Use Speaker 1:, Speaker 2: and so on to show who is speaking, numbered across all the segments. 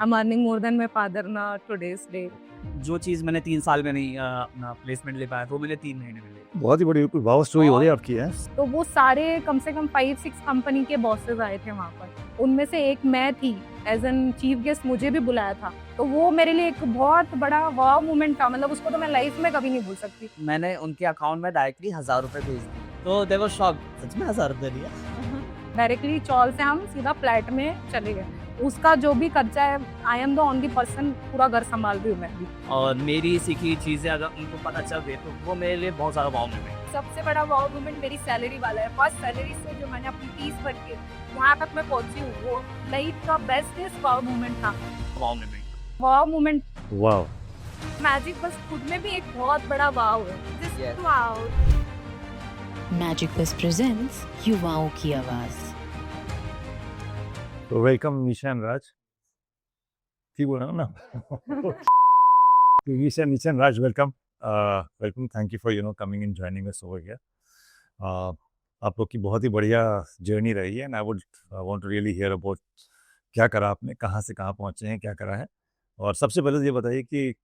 Speaker 1: I'm earning more than my father na today's day.
Speaker 2: जो चीज़ मैंने 3 साल में नहीं अपना प्लेसमेंट ले पाया, वो मैंने 3 महीने में ले।
Speaker 3: बहुत ही बड़ी वाव स्टोरी हो रही है आपकी है।
Speaker 1: तो वो सारे कम से कम 5-6 कंपनी के बॉसेस आए थे वहाँ पर। उनमें से एक मैं थी, एज एन चीफ गेस्ट मुझे भी बुलाया था। तो वो मेरे लिए एक बहुत बड़ा वाव मोमेंट था, मतलब उसको तो मैं लाइफ में कभी नहीं भूल सकती।
Speaker 2: मैंने उनके अकाउंट में डायरेक्टली 1000 रुपए भेज दिए, तो दे वर शॉक्ड, सच में 1000 रुपए दिया।
Speaker 1: डायरेक्टली चौल से हम सीधा फ्लैट में चले गए। उसका जो भी खर्चा है, आई एम द ओनली पर्सन, पूरा घर संभाल रही हूँ मैं भी।
Speaker 2: और मेरी सीखी चीज़ें अगर उनको पता चल गई तो वो मेरे लिए बहुत ज़्यादा वाव मोमेंट।
Speaker 1: सबसे बड़ा वाव मोमेंट मेरी सैलरी वाला है। फर्स्ट सैलरी से जो मैंने अपनी फीस भर के यहाँ तक मैं पहुंची हूँ, वो लाइफ का बेस्टेस्ट वाव मोमेंट था।
Speaker 2: वाव मोमेंट।
Speaker 1: वाव मोमेंट।
Speaker 3: वाव।
Speaker 1: मैजिक बस खुद में भी एक बहुत बड़ा वाव है। Just
Speaker 2: Yes.
Speaker 1: wow.
Speaker 4: मैजिक बस प्रेजेंट्स युवाओं की आवाज।
Speaker 3: तो वेलकम निशान राज। ठीक बोल रहा हूँ ना? Nishan Raj, welcome. Welcome, thank you for coming and joining us over here. आप लोग की बहुत ही बढ़िया जर्नी रही है and I would want to really hear about क्या करा आपने, कहाँ से कहाँ पहुँचे हैं, क्या करा है। और सबसे पहले तो ये बताइए कि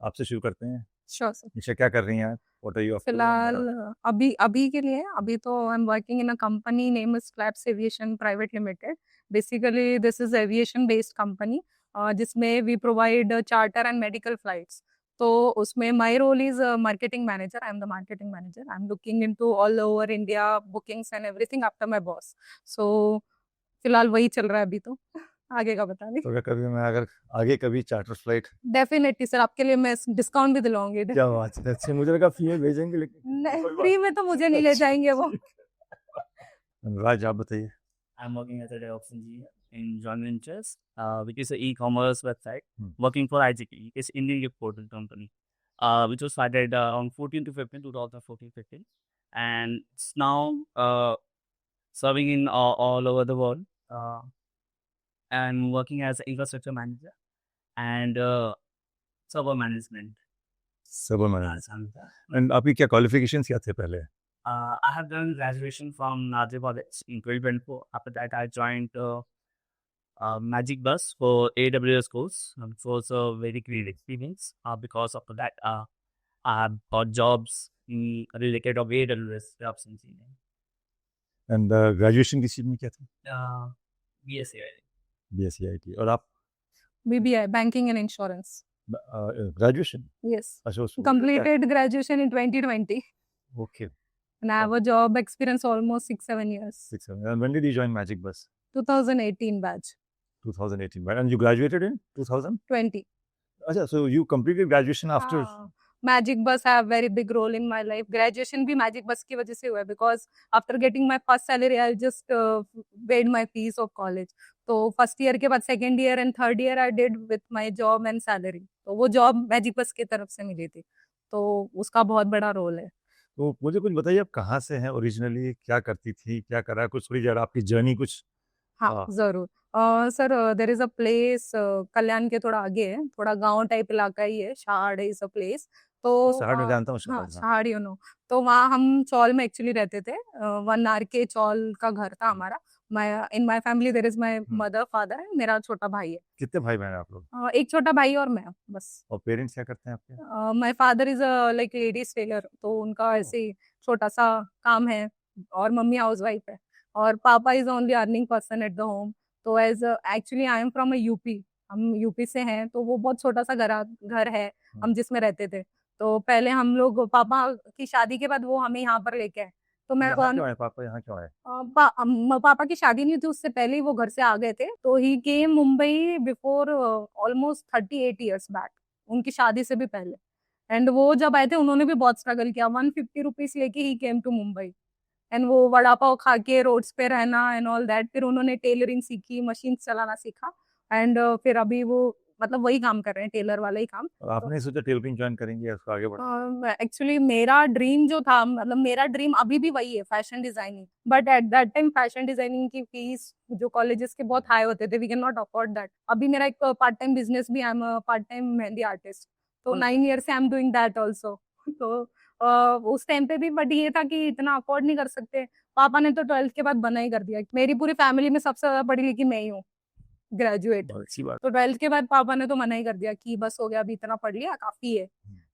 Speaker 3: आपसे शुरू करते हैं।
Speaker 1: Sure, sir.
Speaker 3: निशा, क्या कर रही हैं आप? What are you up to?
Speaker 1: फिलहाल अभी के लिए अभी तो I am working in a company name is Flaps Aviation Private Limited. Basically this is aviation based company जिसमें we provide charter and medical flights. तो उसमें my role is marketing manager. I am the marketing manager. I am looking into all over India bookings and everything after my boss. So फिलहाल वही चल रहा है अभी तो। आगे का बता दी।
Speaker 3: तो क्या कभी मैं अगर आगे कभी चार्टर फ्लाइट,
Speaker 1: डेफिनेटली सर, आपके लिए मैं डिस्काउंट भी दिलवाऊंगी।
Speaker 3: क्या बात है। अच्छा, मुझे लगा फ्री में भेजेंगे, लेकिन कोई
Speaker 1: फ्री में तो मुझे नहीं ले जाएंगे वो।
Speaker 3: बात। राज, आप बताइए।
Speaker 2: I'm working as a DevOps engineer in Joint Ventures, which is an e-commerce website,
Speaker 3: Hmm.
Speaker 2: working for IGP. It's Indian gift portal company, which was started on 14 to 15, 2014-15, and it's now serving in all over the world. And working as an infrastructure manager and server management.
Speaker 3: Server manager. And आपकी क्या qualifications क्या थे पहले?
Speaker 2: I have done graduation from Nadi College in 2024. After that, I joined Magic Bus for AWS course. It was a very great experience. Because of that, I have got jobs related of AWS DevOps engineering.
Speaker 3: And graduation किस चीज में क्या था?
Speaker 2: BSc.
Speaker 3: BSc IT. और आप?
Speaker 1: BBI, banking and insurance.
Speaker 3: Graduation?
Speaker 1: Yes.
Speaker 3: अच्छा, उसमें
Speaker 1: Completed graduation in 2020
Speaker 3: okay.
Speaker 1: and I have a job experience almost 6-7 years.
Speaker 3: 6 7 and when did you join Magic Bus?
Speaker 1: 2018 batch.
Speaker 3: 2018, right? And you graduated in 2000?
Speaker 1: 20.
Speaker 3: अच्छा, so you completed graduation after?
Speaker 1: Magic Bus have very big role in my life. Graduation भी Magic Bus की वजह से हुआ है because after getting my first salary I just paid my fees of college. तो first year के बाद second year and third year I did with my job and salary. तो वो जॉब मैजिक बस की तरफ से मिली थी, तो उसका बहुत बड़ा रोल है।
Speaker 3: तो मुझे कुछ बताइए, आप कहाँ से हैं ओरिजिनली, क्या करती थी, क्या करा, कुछ थोड़ी जरा आपकी जर्नी कुछ।
Speaker 1: हाँ जरूर sir, there is a place Kalyan के थोड़ा आगे है, थोड़ा गांव टाइप इलाका ही है, शहाड़ इज अ प्लेस। तो
Speaker 3: शहाड़ में जानता हूँ
Speaker 1: हाँ शहाड़ यू नो। तो वहाँ हम चौल में एक्चुअली रहते थे। 1 आर के चौल का घर था हमारा। In my family there is my mother father है, मेरा छोटा भाई है।
Speaker 3: कितने भाई बहन हैं आप लोग?
Speaker 1: एक छोटा भाई और मैं बस।
Speaker 3: और पेरेंट्स क्या करते हैं आपके?
Speaker 1: My father is like ladies tailor, तो उनका ऐसे ही छोटा सा काम है। और मम्मी हाउसवाइफ है। और पापा is only earning person at the home. तो as actually I am from a UP. हम यूपी से हैं, तो वो बहुत छोटा सा घर है हम जिसमें रहते थे। तो पहले हम लोग पापा की शादी के बाद वो हमें यहाँ पर लेके आए। तो मैं
Speaker 3: यहाँ क्यों आए पापा, यहाँ क्यों आए?
Speaker 1: पापा की शादी नहीं थी, उससे पहले ही वो घर से आ गए थे। तो he came Mumbai before almost 38 years back, उनकी शादी से भी पहले। एंड वो जब आए थे उन्होंने भी बहुत स्ट्रगल किया। 150 रुपीज लेके ही केम टू मुंबई। एंड वो वड़ा पाव खा के रोड्स पे रहना एंड ऑल दैट। फिर उन्होंने टेलरिंग सीखी, मशीन चलाना सीखा। एंड फिर अभी वो मतलब वही काम कर रहे हैं, टेलर वाला ही काम।
Speaker 3: और आपने सोचा टेलरिंग ज्वाइन करेंगे या उसको आगे बढ़ा?
Speaker 1: एक्चुअली मेरा ड्रीम जो था, मतलब मेरा ड्रीम अभी भी वही है, fashion designing. But at that time fashion designing की फीस जो कॉलेजेस के बहुत हाई होते थे, we can not afford that. अभी मेरा एक पार्ट टाइम बिजनेस भी, I am part time mehndi artist. तो 9 ईयर से I am doing that also. तो उस टाइम पे भी बट ये था कि इतना अफोर्ड नहीं कर सकते। पापा ने तो 12th के बाद बना ही कर दिया। मेरी पूरी फैमिली में सबसे ज्यादा पढ़ी लिखी मैं ही हूँ। ग्रेजुएट।
Speaker 3: बहुत अच्छी बात।
Speaker 1: तो 12th के बाद पापा ने तो मना ही कर दिया कि बस हो गया, अभी इतना पढ़ लिया काफी है।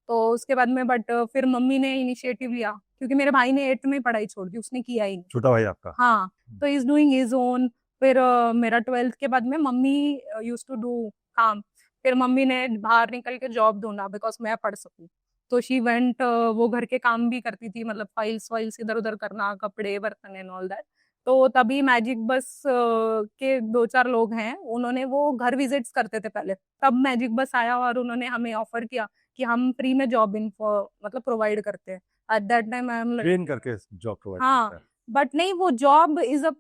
Speaker 1: तो उसके बाद में बट फिर मम्मी ने इनिशिएटिव लिया, क्योंकि मेरे भाई ने 8th में पढ़ाई छोड़ दी, उसने किया ही नहीं।
Speaker 3: छोटा भाई आपका?
Speaker 1: हाँ, तो इज डूइंग हिज ओन। फिर मेरा 12th के बाद में मम्मी यूज टू डू काम। फिर मम्मी ने बाहर निकल के जॉब ढूंढा बिकॉज मैं पढ़ सकूं। तो शी वेंट, वो घर के काम भी करती थी, मतलब फाइल्स वाइल्स इधर उधर करना, कपड़े बर्तन एंड ऑल दैट। तो तभी मैजिक बस के 2-4 लोग हैं, उन्होंने वो घर विजिट्स करते थे पहले, तब मैजिक बस आया और उन्होंने हमें ऑफर किया कि हम फ्री में जॉब इन्फो मतलब प्रोवाइड करते हैं। Eight that time I am
Speaker 3: train करके जॉब प्रोवाइड
Speaker 1: हाँ,
Speaker 3: करता है।
Speaker 1: बट नहीं, वो जॉब इज अ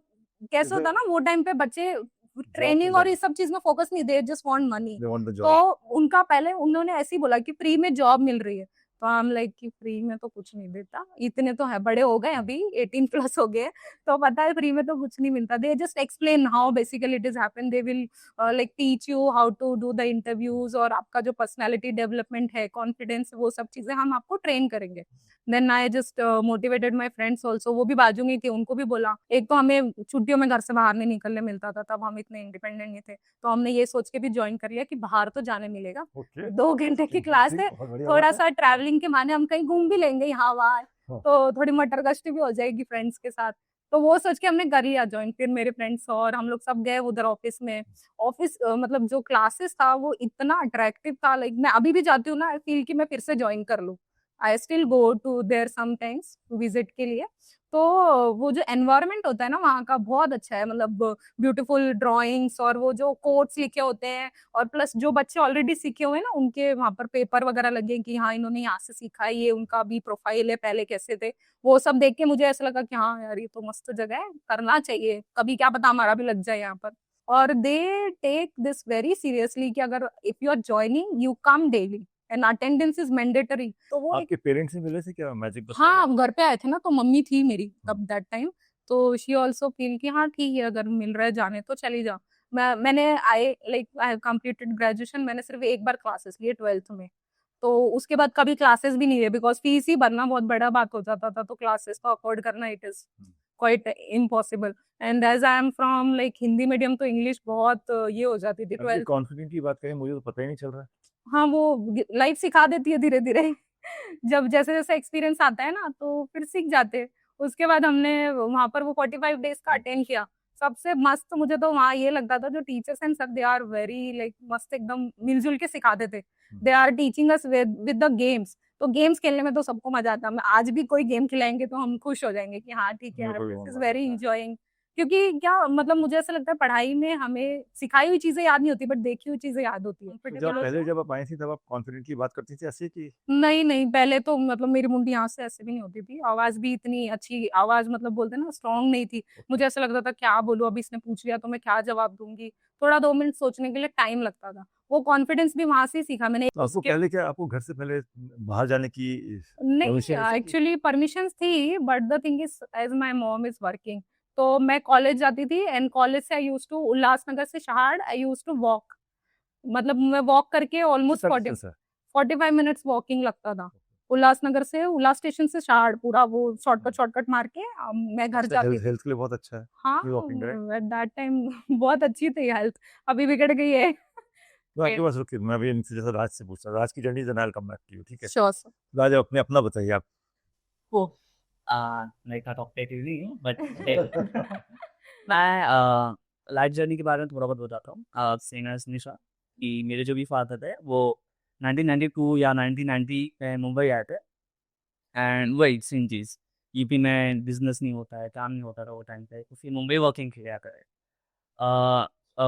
Speaker 1: कैसे
Speaker 3: Is
Speaker 1: होता
Speaker 3: a-
Speaker 1: ना, वो टाइम पे बच्चे ट्रेनिंग और इस सब चीज में फोकस नहीं, they just want money.
Speaker 3: They want the
Speaker 1: तो
Speaker 3: job.
Speaker 1: उनका पहले उन्होंने ऐसे ही बोला कि फ्री में जॉब मिल रही है। तो हम लाइक कि फ्री में तो कुछ नहीं देता, इतने तो है, बड़े हो गए अभी 18 प्लस हो गए, तो पता है फ्री में तो कुछ नहीं मिलता। They just explain how basically it is happen, they will like teach you how to do the interviews, और आपका जो पर्सनैलिटी डेवलपमेंट है, कॉन्फिडेंस, वो सब चीजें हम आपको ट्रेन करेंगे। Then I just motivated my friends also, वो भी बाजू में थी, उनको भी बोला। एक तो हमें छुट्टियों में घर से बाहर नहीं निकलने मिलता था, तब हम इतने इंडिपेंडेंट नहीं थे, तो हमने ये सोच के भी ज्वाइन कर लिया कि बाहर तो जाने मिलेगा।
Speaker 3: Okay.
Speaker 1: 2 घंटे की क्लास है,
Speaker 3: बहुत बढ़िया
Speaker 1: थोड़ा
Speaker 3: बात है।
Speaker 1: सा ट्रैवलिंग के माने हम कहीं घूम भी लेंगे यहाँ वहाँ,
Speaker 3: हाँ।
Speaker 1: तो थोड़ी मटर गश्ती भी हो जाएगी फ्रेंड्स के साथ। तो वो सोच के हमने कर लिया ज्वाइन। फिर मेरे फ्रेंड्स और हम लोग सब गए उधर ऑफिस में। ऑफिस मतलब जो क्लासेस था वो इतना अट्रैक्टिव था, लाइक मैं अभी भी जाती हूँ ना, आई फील कि मैं फिर से ज्वाइन कर लूँ। I still go to there sometimes visit के लिए। तो वो जो एनवायरनमेंट होता है ना वहाँ का, बहुत अच्छा है, मतलब ब्यूटीफुल ड्राइंग्स और वो जो कोट्स लिखे होते हैं, और प्लस जो बच्चे ऑलरेडी सीखे हुए हैं ना, उनके वहाँ पर पेपर वगैरह लगे कि हाँ इन्होंने यहाँ से सीखा है, ये उनका भी प्रोफाइल है, पहले कैसे थे, वो सब देख के मुझे ऐसा लगा कि हाँ यार ये तो मस्त जगह है, करना चाहिए, कभी क्या पता हमारा भी लग जाए यहाँ पर। और they take this very seriously कि अगर if you are joining, you come daily and attendance is mandatory. तो वो एक,
Speaker 3: आपके पेरेंट्स से मिले थे क्या मैजिक बस?
Speaker 1: हाँ घर पे आए थे ना, तो मम्मी थी मेरी तब दैट टाइम, तो शी ऑल्सो फील कि हाँ ठीक है, अगर मिल रहा है जाने तो चली जा। मैंने आई हैव कंप्लीटेड ग्रेजुएशन, मैंने सिर्फ एक बार क्लासेस लिए 12th में, तो उसके बाद कभी क्लासेस भी नहीं लिए, बिकॉज फीस ही भरना बहुत बड़ा बात हो जाता था, तो क्लासेस तो अफोर्ड करना it is quite impossible. And as I am from like Hindi medium, तो इंग्लिश बहुत ये हो जाती थी 12th।
Speaker 3: कॉन्फिडेंट की बात करें, मुझे तो पता ही नहीं चल रहा है।
Speaker 1: हाँ, वो लाइफ सिखा देती है धीरे धीरे। जब जैसे जैसे एक्सपीरियंस आता है ना, तो फिर सीख जाते हैं। उसके बाद हमने वहां पर वो 45 डेज का अटेंड किया। सबसे मस्त मुझे तो वहाँ ये लगता था, जो टीचर्स एंड सब, दे आर वेरी लाइक मस्त, एकदम मिलजुल के सिखाते थे। They are teaching us with the games. तो गेम्स खेलने में तो सबको मजा आता है, आज भी कोई गेम खिलाएंगे तो हम खुश हो जाएंगे कि हाँ ठीक है यार, दिस इज वेरी इंजॉइंग। क्योंकि क्या मतलब, मुझे ऐसा लगता है पढ़ाई में हमें सिखाई हुई चीजें याद नहीं होती, बट देखी हुई चीजें याद होती है।
Speaker 3: जब आप आई थी तब आप कॉन्फिडेंटली बात करती थी ऐसे कि?
Speaker 1: नहीं नहीं, पहले तो मतलब मेरी मुंडी यहाँ से ऐसे भी नहीं होती थी, आवाज भी इतनी अच्छी आवाज, मतलब बोलते हैं ना स्ट्रांग नहीं थी। मुझे ऐसा लगता था क्या बोलूं, अभी इसने पूछ लिया तो मैं क्या जवाब दूंगी। थोड़ा 2 मिनट सोचने के लिए टाइम लगता था। वो कॉन्फिडेंस भी वहां से ही सीखा मैंने।
Speaker 3: आपको पहले क्या, आपको घर से पहले बाहर जाने की
Speaker 1: नहीं,
Speaker 3: permission ऐसी थी?
Speaker 1: एक्चुअली परमिशंस थी, but the thing is as my mom is working, तो मैं कॉलेज जाती थी, एंड कॉलेज से आई यूज्ड टू, उल्लासनगर से Shahad I used to walk, मतलब मैं वॉक करके ऑलमोस्ट 45 मिनट्स वॉकिंग लगता था। उल्लासनगर से, उल्लास स्टेशन से शहाड़, पूरा वो शॉर्टकट मार के मैं घर जाती थी।
Speaker 3: हेल्थ के लिए बहुत अच्छा है।
Speaker 1: हाँ,
Speaker 3: वॉकिंग
Speaker 1: एट दैट टाइम बहुत अच्छी थी हेल्थ, अभी बिगड़ गई है।
Speaker 3: तो आपके पास रुकिए, मैं अभी इनसे जैसा राज से पूछता हूँ, राज की journey then I will come back to you, ठीक है?
Speaker 1: Sure sir.
Speaker 3: राज अपने अपना बताइए आप।
Speaker 2: मैं का टॉपिक नहीं हूँ, बट मैं लाइफ जर्नी के बारे में थोड़ा बहुत बताता हूँ। सिंगर निशा कि मेरे जो भी फादर थे वो 1992 या 1990 में मुंबई आए थे, एंड वही सेम चीज़, यूपी में बिजनेस नहीं होता है, काम नहीं होता था वो टाइम पे, तो फिर मुंबई वर्किंग किया करे।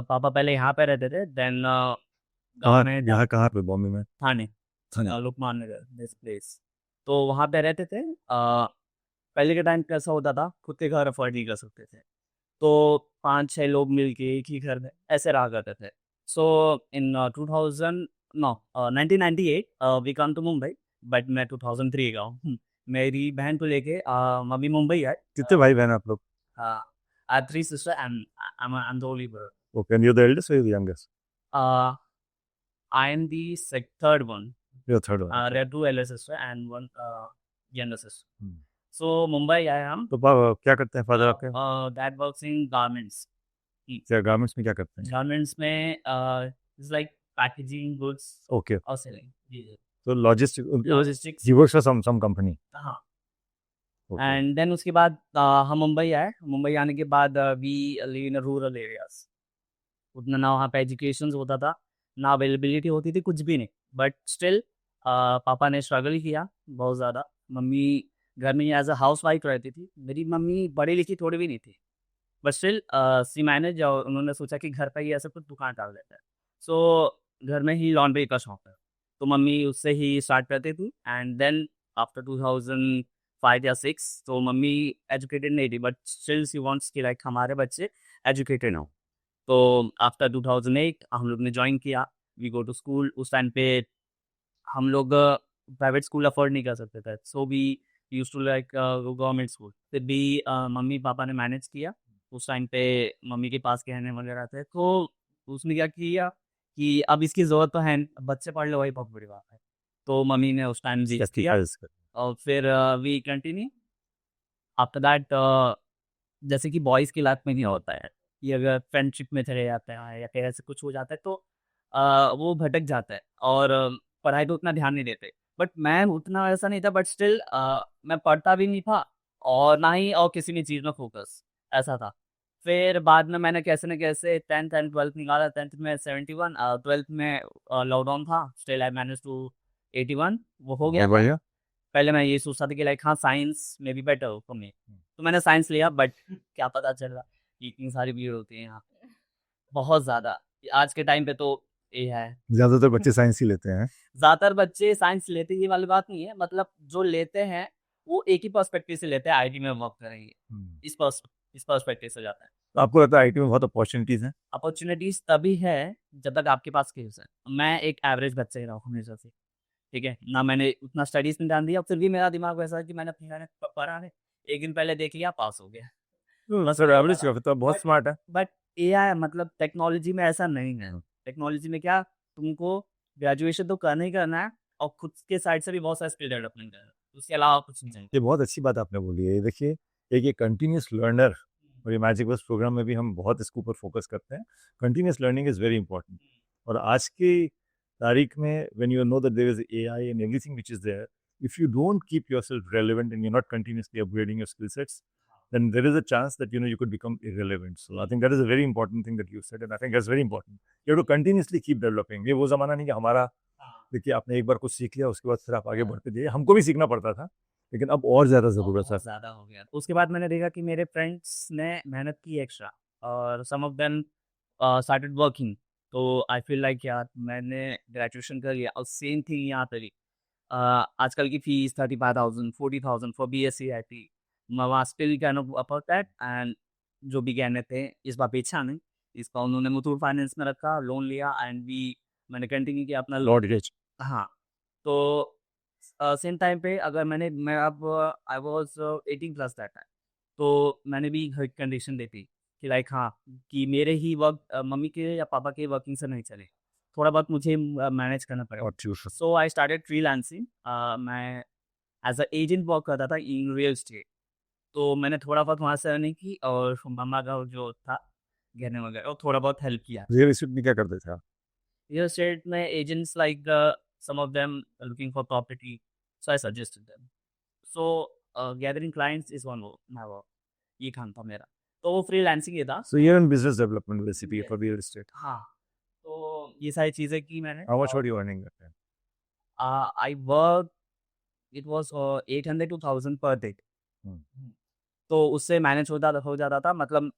Speaker 2: पापा पहले यहाँ पे रहते थे, देन गाँव में,
Speaker 3: यहाँ कहाँ पे बॉम्बे में?
Speaker 2: थाने, लोकमान नगर, दिस प्लेस, तो वहाँ पे रहते थे। पहले के टाइम कैसा होता था, खुद के घर अफोर्ड नहीं कर सकते थे, तो 5-6 लोग मिलके एक ही घर में ऐसे रहा करते थे। So in 1998 we come to Mumbai, but मैं 2003 का हूँ। मेरी बहन को लेके मम्मी मुंबई आए।
Speaker 3: कितने भाई बहन आप लोग?
Speaker 2: I have 3 sisters and I'm the only brother.
Speaker 3: Okay, and you're the eldest or you're the youngest?
Speaker 2: I am the third one.
Speaker 3: You're the third one.
Speaker 2: There are 2 elder sisters and 1 younger sister. So Mumbai आए हम।
Speaker 3: तो क्या करते हैं father आपके?
Speaker 2: Dad works in garments,
Speaker 3: क्या garments में क्या करते हैं?
Speaker 2: गारमेंट्स में it's like packaging goods
Speaker 3: okay,
Speaker 2: और सेलिंग। जी
Speaker 3: तो logistic
Speaker 2: logistics.
Speaker 3: He works for some company.
Speaker 2: हाँ।
Speaker 3: ओके,
Speaker 2: एंड देन उसके बाद हम मुंबई आए। मुंबई आने के बाद we live in rural areas. उतना ना वहाँ पे एजुकेशन होता था, ना अवेलेबिलिटी होती थी, कुछ भी नहीं। बट स्टिल पापा ने स्ट्रगल किया बहुत ज़्यादा। मम्मी घर में एज अ हाउस वाइफ रहती थी। मेरी मम्मी पढ़ी लिखी थोड़ी भी नहीं थी, बट स्टिल सी मैनेज, और उन्होंने सोचा कि घर पर ही ऐसा कुछ दुकान डाल देता है। सो घर में ही लॉन्ड्री का शौक है, तो मम्मी उससे ही स्टार्ट करती थी। एंड देन आफ्टर 2005 या 6 तो मम्मी एजुकेटेड नहीं थी, बट स्टिल सी वांट्स कि लाइक हमारे बच्चे एजुकेटेड हो। तो आफ्टर 2008 हम लोग ने ज्वाइन किया। We go to school. उस टाइम पे हम लोग प्राइवेट स्कूल अफोर्ड नहीं कर सकते थे, so we use to like government school. फिर भी मम्मी पापा ने मैनेज किया। उस टाइम पे मम्मी के पास गहने वगैरह थे, तो उसने क्या किया कि अब इसकी ज़रूरत तो है नहीं, अब बच्चे पढ़ लो, वही बहुत बड़ी बात है। तो मम्मी ने उस टाइम जी किया, और फिर वी कंटिन्यू आफ्टर दैट। जैसे कि बॉयज़ की लाइफ में नहीं होता है कि अगर फ्रेंडशिप में चले जाते हैं या फिर ऐसे कुछ हो जाता है, तो वो भटक जाता है और पढ़ाई पे उतना ध्यान नहीं देते। बट मैं उतना ऐसा नहीं था, बट स्टिल मैं पढ़ता भी नहीं था और ना ही और किसी भी चीज़ में फोकस ऐसा था। फिर बाद में मैंने कैसे न कैसे 10th एंड 12th निकाला। 10th में 71, 12th में लॉकडाउन था। स्टिल आई मैनेज टू 81, वो हो गया था।
Speaker 3: बढ़िया।
Speaker 2: पहले मैं ये सोचता था कि लाइक हाँ, साइंस में भी बेटर हो फॉर मी, तो मैंने साइंस लिया। बट क्या पता चल रहा कि इतनी सारी भीड़ होती है यहाँ पे, बहुत ज़्यादा। आज के टाइम पे तो ये है,
Speaker 3: ज्यादातर बच्चे साइंस ही लेते हैं।
Speaker 2: ज़्यादातर बच्चे साइंस लेते हैं, ये वाली बात नहीं है। मतलब जो लेते हैं वो एक ही पर्सपेक्टिव से लेते हैं, आईटी में वर्क करेंगे, इस पर्सपेक्टिव से जाता है।
Speaker 3: तो आपको लगता है आईटी में बहुत अपॉर्चुनिटीज हैं?
Speaker 2: अपॉर्चुनिटीज़ तभी है जब तक आपके पास स्किल्स है। मैं एक एवरेज बच्चा ही रहा हूँ हमेशा से, ठीक है ना। मैंने उतना स्टडीज़ में ध्यान दिया, फिर भी मेरा दिमाग वैसा है कि मैंने अपने मैंने पढ़ा है, एक दिन पहले देख लिया, पास हो गया। बस
Speaker 3: सर
Speaker 2: ये होता
Speaker 3: एवरेज
Speaker 2: था।
Speaker 3: का तो बहुत
Speaker 2: बट
Speaker 3: स्मार्ट है।
Speaker 2: बट एआई मतलब टेक्नोलॉजी में ऐसा नहीं है। टेक्नोलॉजी में क्या, तुमको ग्रेजुएशन तो करना ही करना है, और खुद के साइड से भी बहुत सारा स्किल डेवलपमेंट करना है, उसके अलावा कुछ नहीं चाहिए।
Speaker 3: ये बहुत अच्छी बात आपने बोली है। ये देखिए, एक ये कंटिन्यूस लर्नर, और ये मैजिक बस प्रोग्राम में भी हम बहुत इसके ऊपर फोकस करते हैं। Continuous learning is very important. और आज की तारीख में when you know that there is AI and everything which is there, if you don't keep yourself relevant and you not continuously upgrading your skill sets, then there is a chance that you could become irrelevant. So I think that is a very important thing that you said, and I think that's very important. You have to continuously keep developing. ये वो ज़माना नहीं कि हमारा, देखिए आपने एक बार कुछ सीख लिया उसके बाद फिर आप आगे बढ़ते जाइए। हमको भी सीखना पड़ता था, लेकिन अब और ज़्यादा ज़रूरत है।
Speaker 2: बहुत ज़्यादा हो गया। उसके बाद मैंने देखा कि मेरे फ्रेंड्स ने मेहनत की एक्स्ट्रा, और सम ऑफ देम स्टार्टेड वर्किंग। तो आई फील लाइक यार, मैंने ग्रेजुएशन कर लिया और सेम थिंग यहाँ पे भी। आजकल की फीस 35,000 40,000 फॉर बीएससी आईटी। मैं still can afford that. And जो भी कहने थे, इस बार बेचा नहीं, इसका उन्होंने मुथूट फाइनेंस में रखा, लोन लिया, एंड मैंने कंटिन्यू किया अपना
Speaker 3: लॉर्ड रिच।
Speaker 2: हाँ। तो सेम टाइम पे अगर मैं अब I was 18 plus that time, तो मैंने भी घर की कंडीशन दी थी कि लाइक हाँ, कि मेरे ही वर्क मम्मी के या पापा के वर्किंग से नहीं चले, थोड़ा बहुत मुझे मैनेज करना पड़ेगा।
Speaker 3: और tuition.
Speaker 2: So I started freelancing. मैं एज अ एजेंट वर्क करता था इन रियल एस्टेट। तो मैंने थोड़ा बहुत वहाँ से अर्निंग की, और मम्मा का जो था गहने वगैरह, और थोड़ा बहुत हेल्प किया।
Speaker 3: रियल एस्टेट में क्या करते थे आप?
Speaker 2: Real estate में agents like some of them are looking for property, so I suggested them. So gathering clients is one work, my work. ये काम था मेरा, तो वो फ्रीलांसिंग ये था।
Speaker 3: So you're in business development basically for real estate.
Speaker 2: हाँ, तो ये सारी चीज़ें की मैंने।
Speaker 3: How much were you earning that time?
Speaker 2: I worked, it was 800 to 1,000 per day. तो उससे मैनेज हो जाता था। मतलब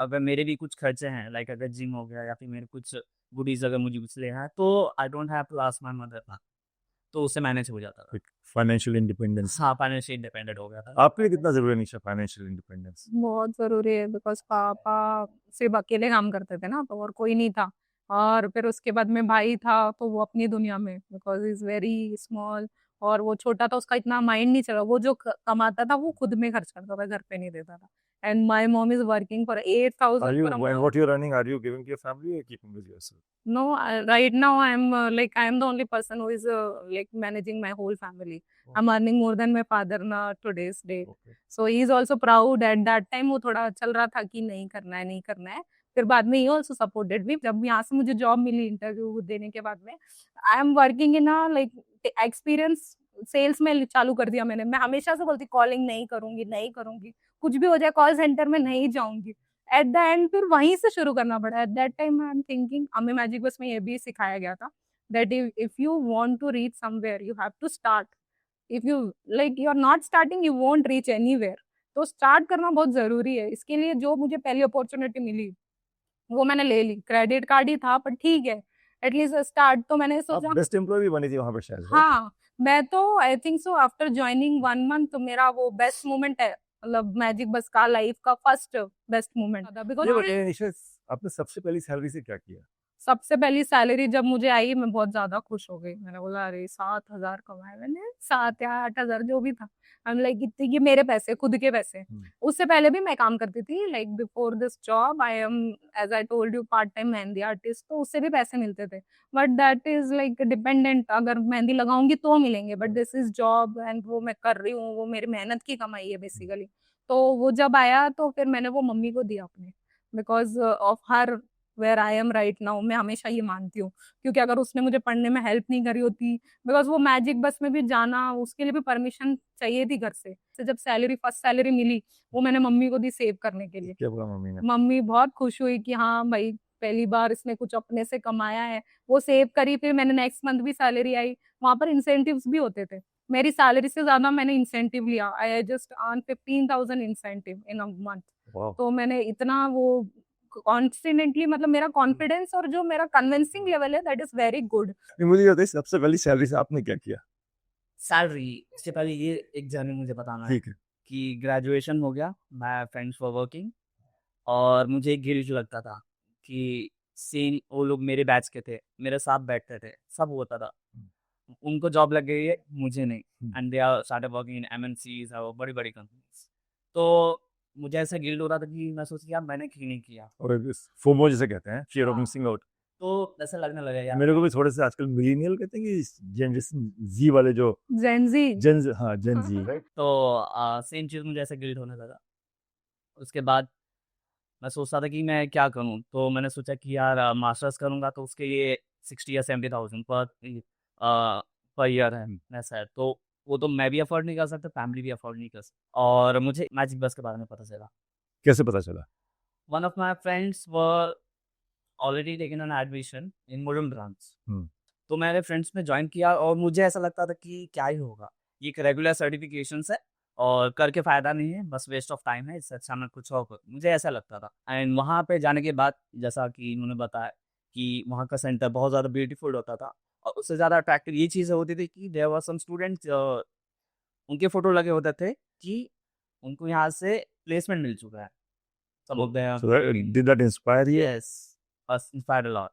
Speaker 2: अगर मेरे भी कुछ खर्चे हैं, लाइक अगर जिम हो गया या फिर मेरे कुछ गुडीज अगर मुझे कुछ लेना है, तो I don't have to ask my mother, तो उससे मैनेज हो जाता था।
Speaker 3: Financial independence.
Speaker 2: हाँ, फाइनेंशियल इंडिपेंडेंट हो गया था।
Speaker 3: आपके लिए कितना जरूरी है निशा फाइनेंशियल इंडिपेंडेंस?
Speaker 1: बहुत ज़रूरी है, बिकॉज़ पापा सिर्फ़ अकेले काम करते थे ना, तो और कोई नहीं था। और फिर उसके बाद में भाई था, तो वो अपनी दुनिया में, because he is very small, और वो छोटा था, उसका इतना माइंड नहीं चला। वो जो कमाता था, वो खुद में खर्च करता था, घर पे नहीं देता था। And my mom is working for 8,000
Speaker 3: Are you,
Speaker 1: for a
Speaker 3: when
Speaker 1: month.
Speaker 3: what you're earning, are you giving to your family or keeping with yourself?
Speaker 1: No, right now I am the only person who is like managing my whole family. I'm earning more than my father na today's date.
Speaker 3: Okay.
Speaker 1: So he is also proud. At that time वो थोड़ा चल रहा था कि नहीं करना है, नहीं करना है। फिर बाद में ही ऑल्सो सपोर्टेड मी। जब यहाँ से मुझे जॉब मिली इंटरव्यू देने के बाद में, I am working in a like experience sales में चालू कर दिया मैंने। मैं हमेशा से बोलती कॉलिंग नहीं करूंगी, नहीं करूंगी, कुछ भी हो जाए कॉल सेंटर में नहीं जाऊंगी। एट द एंड फिर वहीं से शुरू करना पड़ा। Eight that time I am thinking, हमें मैजिक बस में ये भी सिखाया गया था that if you want to reach somewhere you have to start. If you like you are not starting you won't reach anywhere. तो स्टार्ट करना बहुत जरूरी है। इसके लिए जो मुझे पहली अपॉर्चुनिटी मिली वो मैंने ले ली। क्रेडिट कार्ड ही था पर ठीक है, एटलीस्ट स्टार्ट तो मैंने
Speaker 3: आप
Speaker 1: सोचा।
Speaker 3: बेस्ट एम्प्लॉय भी बनी थी वहाँ पे शायद, right?
Speaker 1: हाँ, मैं तो I think so after joining 1 month तो मेरा वो बेस्ट मोमेंट है, मतलब मैजिक बस का लाइफ का फर्स्ट बेस्ट मोमेंट था।
Speaker 3: नहीं,
Speaker 1: बिकॉज
Speaker 3: but निशा, आपने सबसे पहली सैलरी से क्या किया?
Speaker 1: सबसे पहली सैलरी जब मुझे आई मैं बहुत ज्यादा खुश हो गई। मैंने बोला अरे 7,000 कमाए मैंने, 7 या 8,000 जो भी था। आई एम लाइक इतने, ये मेरे पैसे, खुद के पैसे। उससे पहले भी मैं काम करती थी, like before this job I am as I told you part time mehndi artist, तो उससे भी पैसे मिलते थे। But that is like dependent, अगर मेहंदी लगाऊंगी तो मिलेंगे, but this is job and वो मैं कर रही हूँ, वो मेरी मेहनत की कमाई है बेसिकली। तो वो जब आया तो फिर मैंने वो मम्मी को दिया अपने, because of her where I am right now. मैं हमेशा ये मानती हूँ, क्योंकि अगर उसने मुझे पढ़ने में हेल्प नहीं करी होती, बिकॉज वो मैजिक बस में भी जाना उसके लिए भी परमिशन चाहिए थी घर से। तो जब सैलरी, फर्स्ट सैलरी मिली वो मैंने मम्मी को दी सेव करने के लिए।
Speaker 3: क्या बोला मम्मी ने?
Speaker 1: मम्मी बहुत खुश हुई कि हाँ भाई पहली बार इसने कुछ अपने से कमाया है, वो सेव करी। फिर मैंने नेक्स्ट मंथ भी सैलरी आई, वहां पर इंसेंटिव्स भी होते थे। मेरी सैलरी से ज्यादा मैंने इंसेंटिव लिया। I just earn 15,000 incentive in a month.
Speaker 3: वाह,
Speaker 1: तो मैंने इतना वो कॉन्स्टेंटली, मतलब मेरा कॉन्फिडेंस और जो मेरा कन्विंसिंग लेवल है दैट इज वेरी गुड।
Speaker 3: मुझे बताइए सबसे पहली सैलरी से आपने क्या किया?
Speaker 2: सैलरी इससे पहले ये एक जर्नी मुझे बताना है
Speaker 3: ठीक है।
Speaker 2: कि ग्रेजुएशन हो गया, माय फ्रेंड्स वर वर्किंग, और मुझे एक गिल्ट लगता था कि सेम वो लोग मेरे बैच के थे, मेरे साथ बैठते थे, सब होता था, उनको जॉब लग गई है, मुझे नहीं। And they are started working in MNCs और बड़ी बड़ी कंपनीज। तो मुझे ऐसा गिल्ट हो रहा था कि मैं सोची यार मैंने क्यों नहीं किया।
Speaker 3: और फोमो जिसे कहते हैं, फियर ऑफ
Speaker 2: हाँ।
Speaker 3: Missing out.
Speaker 2: तो ऐसा लगने लगा यार।
Speaker 3: मेरे को भी थोड़े से आजकल मिलीनियल कहते हैं कि जनरेशन जी वाले जो
Speaker 1: जेनजी।
Speaker 3: हाँ जेन जी, राइट?
Speaker 2: तो सेम चीज़ मुझे ऐसा गिल्ट होने लगा। उसके बाद मैं सोचता था कि मैं क्या करूं, तो मैंने सोचा कि यार मास्टर्स करूंगा तो उसके लिए 60 या 70,000 पर ईयर है, ऐसा है। तो वो तो मैं भी अफोर्ड नहीं कर सकता, फैमिली भी अफोर्ड नहीं कर सकती। और मुझे मैजिक बस के बारे में पता चला।
Speaker 3: कैसे पता चला?
Speaker 2: One of my friends were already taken an admission in modern branch. तो मैंने फ्रेंड्स में ज्वाइन किया और मुझे ऐसा लगता था कि क्या ही होगा, ये एक रेगुलर सर्टिफिकेशन है और करके फ़ायदा नहीं है, बस वेस्ट ऑफ टाइम है, इससे अच्छा मैं कुछ और करूँ, मुझे ऐसा लगता था। एंड वहाँ पे जाने के बाद जैसा कि इन्होंने बताया कि वहाँ का सेंटर बहुत ज़्यादा ब्यूटीफुल होता था, और उससे ज़्यादा अट्रैक्टिव ये चीज़ें होती थी कि देयर वर सम स्टूडेंट्स, उनके फ़ोटो लगे होते थे कि उनको यहाँ से प्लेसमेंट मिल चुका है। सब लोग
Speaker 3: did that inspire you?
Speaker 2: Yes, inspired a lot.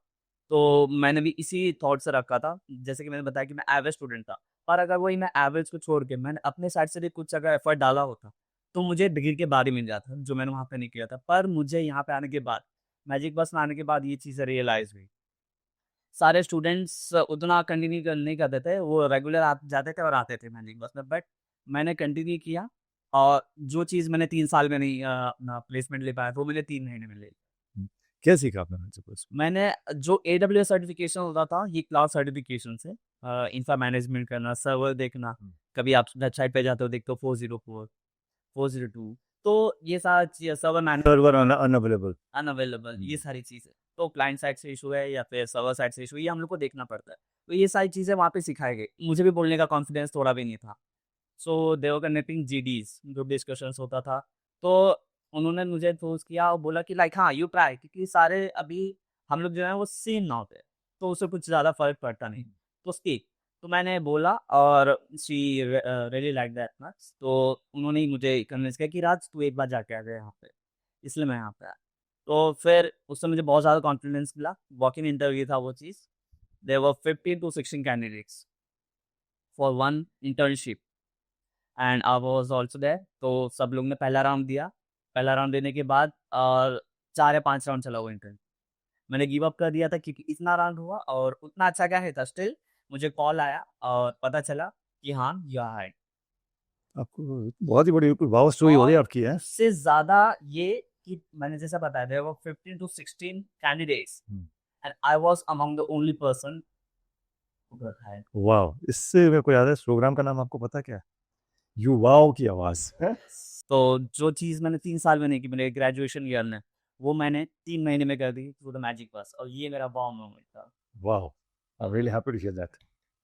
Speaker 2: तो मैंने भी इसी थॉट से रखा था, जैसे कि मैंने बताया कि मैं एवरेज स्टूडेंट था, पर अगर वही मैं एवरेज को छोड़ के मैंने अपने साइड से भी कुछ अगर एफर्ट डाला होता तो मुझे डिग्री के बाद ही मिल जाता, जो मैंने वहाँ पे नहीं किया था। पर मुझे यहाँ पे आने के बाद, मैजिक बस में आने के बाद ये चीज़ें रियलाइज़ हुई। सारे स्टूडेंट्स उतना कंटिन्यू नहीं करते थे, वो रेगुलर जाते थे और आते थे मैजिक बस में, बट मैंने कंटिन्यू किया और जो चीज़ मैंने 3 साल में नहीं अपना प्लेसमेंट ले पाया वो मैंने 3 महीने में ले लिया।
Speaker 3: क्या सीखा आपने मैजिक बस में?
Speaker 2: मैंने जो AWS सर्टिफिकेशन होता था, ये क्लाउड सर्टिफिकेशन से इंफ्रा मैनेजमेंट करना, सर्वर देखना, कभी आप वेबसाइट पे जाते हो देखते हो 404, 402, तो ये सारा server management,
Speaker 3: server unavailable,
Speaker 2: unavailable, ये सारी चीज़ें, तो क्लाइंट साइड से इशू है या फिर सर्वर साइड से इशू है, ये हम लोग को देखना पड़ता है। तो ये सारी चीज़ें वहाँ पे सिखाई गई। मुझे भी बोलने का कॉन्फिडेंस थोड़ा भी नहीं था। सो दे वर कंडक्टिंग GDs, ग्रुप डिस्कशंस होता था, तो उन्होंने मुझे फोर्स किया और बोला कि लाइक हाँ यू ट्राई, क्योंकि सारे अभी हम लोग जो है वो सेम ना होते, तो उससे कुछ ज़्यादा फर्क पड़ता नहीं, तो स्पीक। तो मैंने बोला और she really like that much, तो उन्होंने ही मुझे कन्विंस किया कि राज तू एक बार जाके आ गया यहाँ पे, इसलिए मैं यहाँ पे आया। तो फिर उससे मुझे बहुत ज़्यादा कॉन्फिडेंस मिला। वॉक इन इंटरव्यू था वो चीज़, there were 15 to 16 candidates for one internship and I was also there. तो सब लोग ने पहला राउंड दिया, पहला राउंड देने के बाद 4 या 5 राउंड चला वो इंटरव्यू। मैंने गिव अप कर दिया था क्योंकि इतना राउंड हुआ और उतना अच्छा क्या है था, स्टिल मुझे कॉल आया और पता चला कि हाँ यू आर हायर्ड।
Speaker 3: आपको बहुत ही बड़ी वाव स्टोरी हो रही है आपकी है।
Speaker 2: उससे ज़्यादा ये कि मैंने जैसा बताया there were 15 to 16 candidates
Speaker 3: Hmm.
Speaker 2: and I was among the only person who got hired.
Speaker 3: वाह, इससे मेरे को याद है, इस प्रोग्राम का नाम आपको पता क्या है? युवाओं की आवाज है?
Speaker 2: तो जो चीज़ मैंने 3 साल में नहीं की मेरे ग्रेजुएशन ईयर में, वो मैंने 3 महीने में कर दी थ्रू द मैजिक बस, और ये मेरा वाव मोमेंट था।
Speaker 3: वाह, I am really happy to hear that.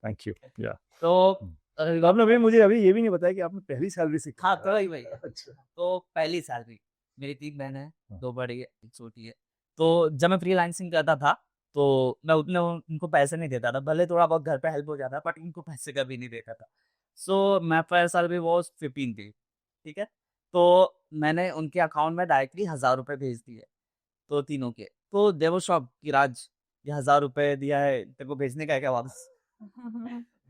Speaker 3: Thank you. या
Speaker 2: तो
Speaker 3: आपने अभी मुझे अभी ये भी नहीं बताया कि आपने पहली सैलरी से
Speaker 2: हाँ, तो वही
Speaker 3: अच्छा।
Speaker 2: तो पहली सैलरी, मेरी 3 बहनें हैं,
Speaker 3: हाँ।
Speaker 2: 2 बड़ी है, 1 छोटी है। तो जब मैं फ्रीलांसिंग करता था, तो मैं उतने उनको पैसे नहीं देता था, भले थोड़ा बहुत घर पे हेल्प हो जाता, बट उनको पैसे कभी नहीं देता था। So my first salary was 15K, ठीक है? तो मैंने उनके अकाउंट में डायरेक्टली ₹1000 भेज दिए, तो तीनों के। तो दे वर शॉक्ड कि राज, ये ₹1000 दिया है, तेरे को भेजने का है क्या वापस?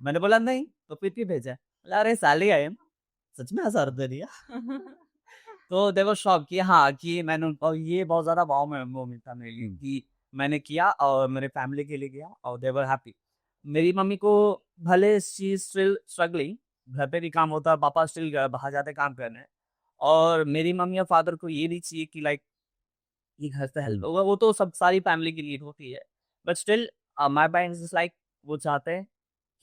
Speaker 2: मैंने बोला नहीं, तो फिर क्यों भेजा है? बोला अरे सैलरी आई है, सच में ₹1000 दिया? तो दे वर शॉक्ड कि हाँ, कि मैंने उनको, ये बहुत ज़्यादा वाव मोमेंट था मेरे लिए कि मैंने किया और मेरे फैमिली के लिए किया और दे वर हैप्पी। मेरी मम्मी को भले शी इज़ स्टिल स्ट्रगलिंग, घर पे भी काम होता है, पापा स्टिल बाहर जाते काम करने, और मेरी मम्मी और फादर को ये नहीं चाहिए कि लाइक ये घर से हेल्प होगा, वो तो सब सारी फैमिली की नीड होती है, but still my parents is like, वो चाहते हैं